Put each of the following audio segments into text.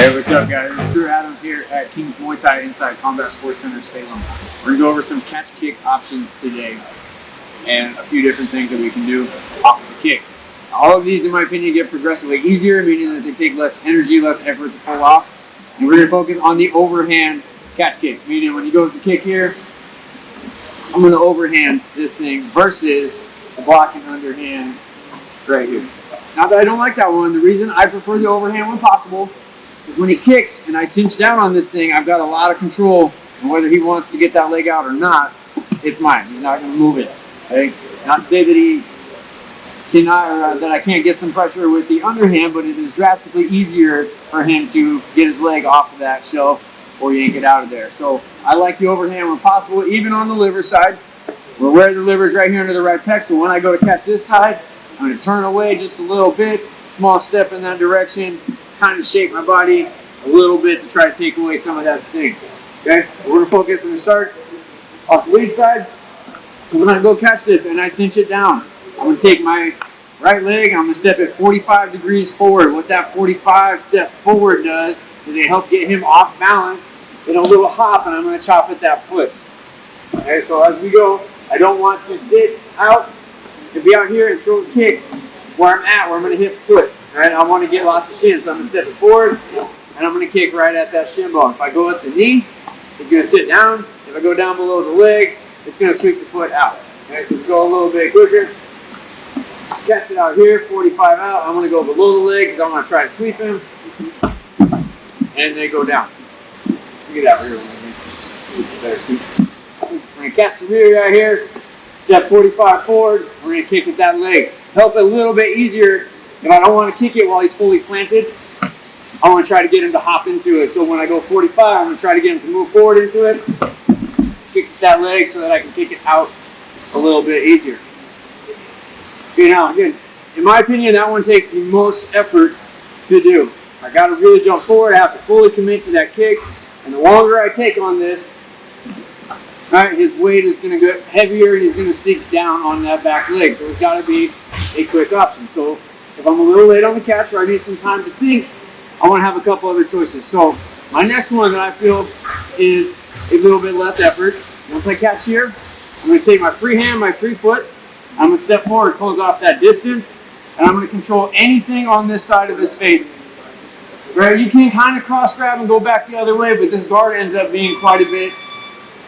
Hey, what's up, guys? It's Drew Adams here at King's Muay Thai inside Combat Sports Center, Salem. We're going to go over some catch-kick options today and a few different things that we can do off of the kick. All of these, in my opinion, get progressively easier, meaning that they take less energy, less effort to pull off. And we're going to focus on the overhand catch kick, meaning when he goes to kick here, I'm going to overhand this thing versus the blocking underhand right here. It's not that I don't like that one. The reason I prefer the overhand when possible is when he kicks and I cinch down on this thing, I've got a lot of control, and whether he wants to get that leg out or not, it's mine. He's not going to move it. Okay? Not to say that he cannot, or that I can't get some pressure with the underhand, but it is drastically easier for him to get his leg off of that shelf or yank it out of there. So I like the overhand when possible, even on the liver side. We're where the liver is right here under the right pec, so when I go to catch this side, I'm going to turn away just a little bit, small step in that direction, kind of shake my body a little bit to try to take away some of that sting. Okay, we're going to focus. We're going to start off the lead side. So when I go catch this and I cinch it down, I'm going to take my right leg and I'm going to step it 45 degrees forward. What that 45 step forward does is it helps get him off balance in a little hop, and I'm going to chop at that foot. Okay, so as we go, I don't want to sit out and be out here and throw a kick where I'm at, where I'm going to hit foot. Right? I want to get lots of shin, so I'm going to step it forward, and I'm going to kick right at that shin bone. If I go at the knee, it's going to sit down. If I go down below the leg, it's going to sweep the foot out. Okay, so we go a little bit quicker. Catch it out here, 45 out. I'm going to go below the leg because I'm going to try to sweep him, and then go down. Get out here. Better sweep. We're going to catch the rear right here. Step 45 forward. We're going to kick at that leg. Help it a little bit easier. If I don't want to kick it while he's fully planted, I want to try to get him to hop into it. So when I go 45, I'm going to try to get him to move forward into it. Kick that leg so that I can kick it out a little bit easier. Okay, now again, in my opinion, that one takes the most effort to do. I got to really jump forward. I have to fully commit to that kick. And the longer I take on this, right, his weight is going to get heavier and he's going to sink down on that back leg. So it's got to be a quick option. So if I'm a little late on the catch or I need some time to think, I want to have a couple other choices. So my next one that I feel is a little bit less effort. Once I catch here, I'm going to take my free hand, my free foot. I'm going to step forward, close off that distance, and I'm going to control anything on this side of his face. Right, you can kind of cross grab and go back the other way, but this guard ends up being quite a bit,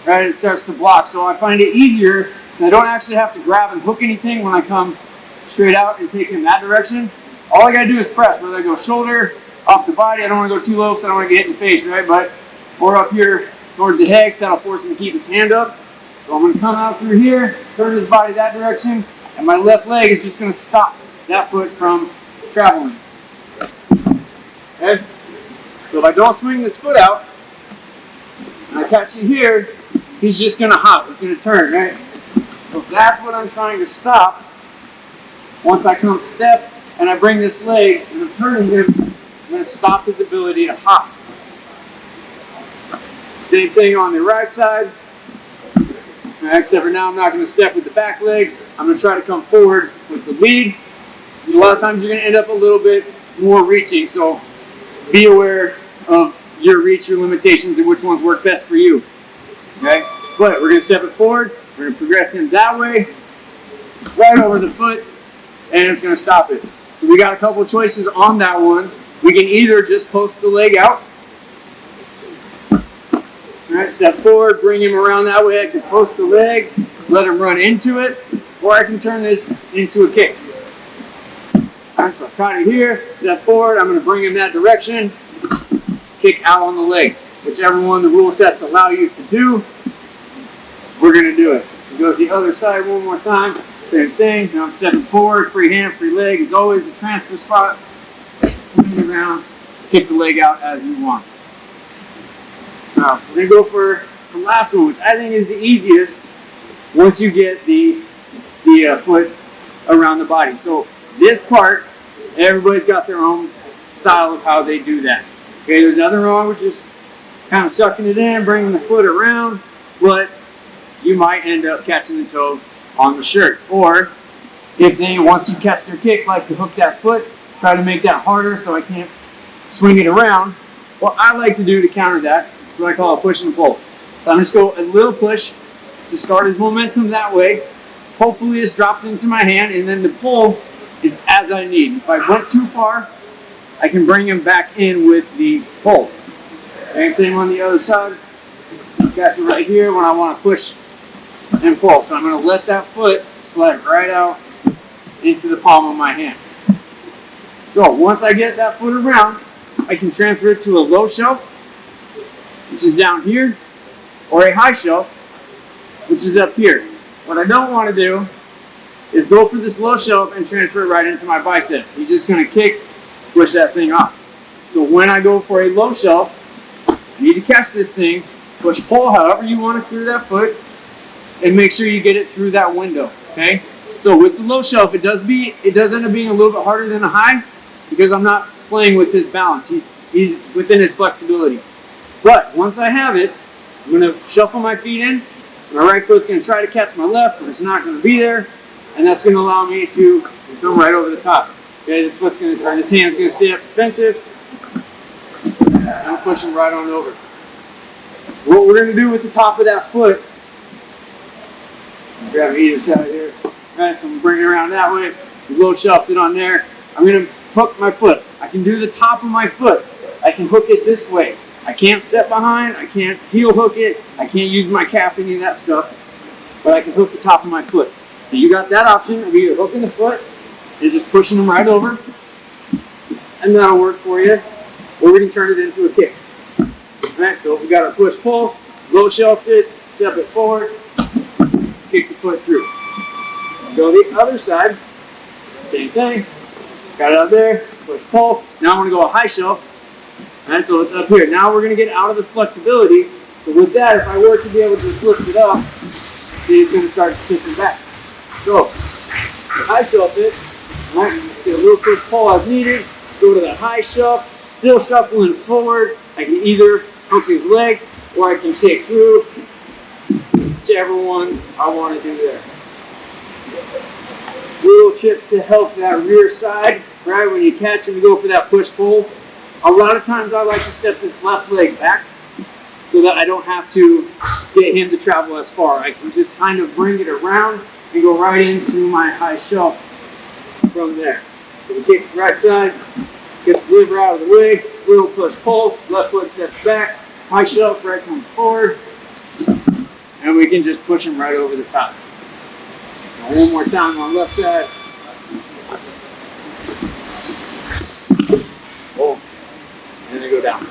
right, it starts to block. So I find it easier, and I don't actually have to grab and hook anything when I come straight out and take him that direction. All I got to do is press, whether I go shoulder, off the body. I don't want to go too low because I don't want to get hit in the face, right, but more up here towards the head, so that'll force him to keep his hand up. So I'm going to come out through here, turn his body that direction, and my left leg is just going to stop that foot from traveling. Okay? So if I don't swing this foot out, and I catch it here, he's just going to hop. He's going to turn, right? So that's what I'm trying to stop. Once I come step and I bring this leg and I'm turning him, I'm going to stop his ability to hop. Same thing on the right side. Except for now I'm not going to step with the back leg. I'm going to try to come forward with the lead. And a lot of times you're going to end up a little bit more reaching. So be aware of your reach, your limitations, and which ones work best for you. Okay? But we're going to step it forward. We're going to progress him that way, right over the foot, and it's going to stop it. So we got a couple of choices on that one. We can either just post the leg out. All right, step forward, bring him around that way. I can post the leg, let him run into it, or I can turn this into a kick. All right, so I caught it here, step forward, I'm going to bring him that direction, kick out on the leg. Whichever one the rule sets allow you to do, we're going to do it. We go to the other side one more time, same thing. Now I'm stepping forward, free hand, free leg is always the transfer spot. Turn around, kick the leg out as you want. Now we're going to go for the last one, which I think is the easiest once you get the foot around the body. So this part, everybody's got their own style of how they do that. Okay, there's nothing wrong with just kind of sucking it in, bringing the foot around, but you might end up catching the toe on the shirt. Or if they, once you catch their kick, like to hook that foot, try to make that harder so I can't swing it around. what I like to do to counter that is what I call a push and pull. So I'm just go a little push to start his momentum that way. Hopefully this drops into my hand, and then the pull is as I need. If I went too far, I can bring him back in with the pull. And same on the other side. Got you right here when I want to push and pull. So I'm going to let that foot slide right out into the palm of my hand. So once I get that foot around, I can transfer it to a low shelf, which is down here, or a high shelf, which is up here. What I don't want to do is go for this low shelf and transfer it right into my bicep. He's just going to kick, push that thing off. So when I go for a low shelf, I need to catch this thing, push pull however you want to clear that foot, and make sure you get it through that window, okay? So with the low shelf, it does end up being a little bit harder than a high because I'm not playing with his balance. He's within his flexibility. But once I have it, I'm going to shuffle my feet in. My right foot's going to try to catch my left, but it's not going to be there, and that's going to allow me to come right over the top. Okay, this hand's going to stay up defensive. I'm pushing right on over. What we're going to do with the top of that foot, grab either side here. Right, so I'm bringing it around that way. Low shelved it on there. I'm going to hook my foot. I can do the top of my foot. I can hook it this way. I can't step behind. I can't heel hook it. I can't use my calf, any of that stuff. But I can hook the top of my foot. So you got that option of either hooking the foot and just pushing them right over, and that'll work for you. Or we can turn it into a kick. Alright, so we got our push pull, low shelved it, step it forward, kick the foot through. Go the other side, same thing. Got it up there, push pull. Now I'm going to go a high shelf. Alright, so it's up here. Now we're going to get out of this flexibility. So with that, if I were to be able to lift it up, see, it's going to start kicking back. So, the high shelf it. Alright, get a little push pull as needed. Go to the high shelf, still shuffling forward. I can either hook his leg or I can kick through. Whichever one I want to do there. Little chip to help that rear side, right? When you catch him, you go for that push pull. A lot of times I like to step this left leg back so that I don't have to get him to travel as far. I can just kind of bring it around and go right into my high shelf from there. So we kick the right side, get the liver out of the way, little push pull, left foot steps back, high shelf, right comes forward, and we can just push him right over the top. Now one more time on left side. Oh, and then go down.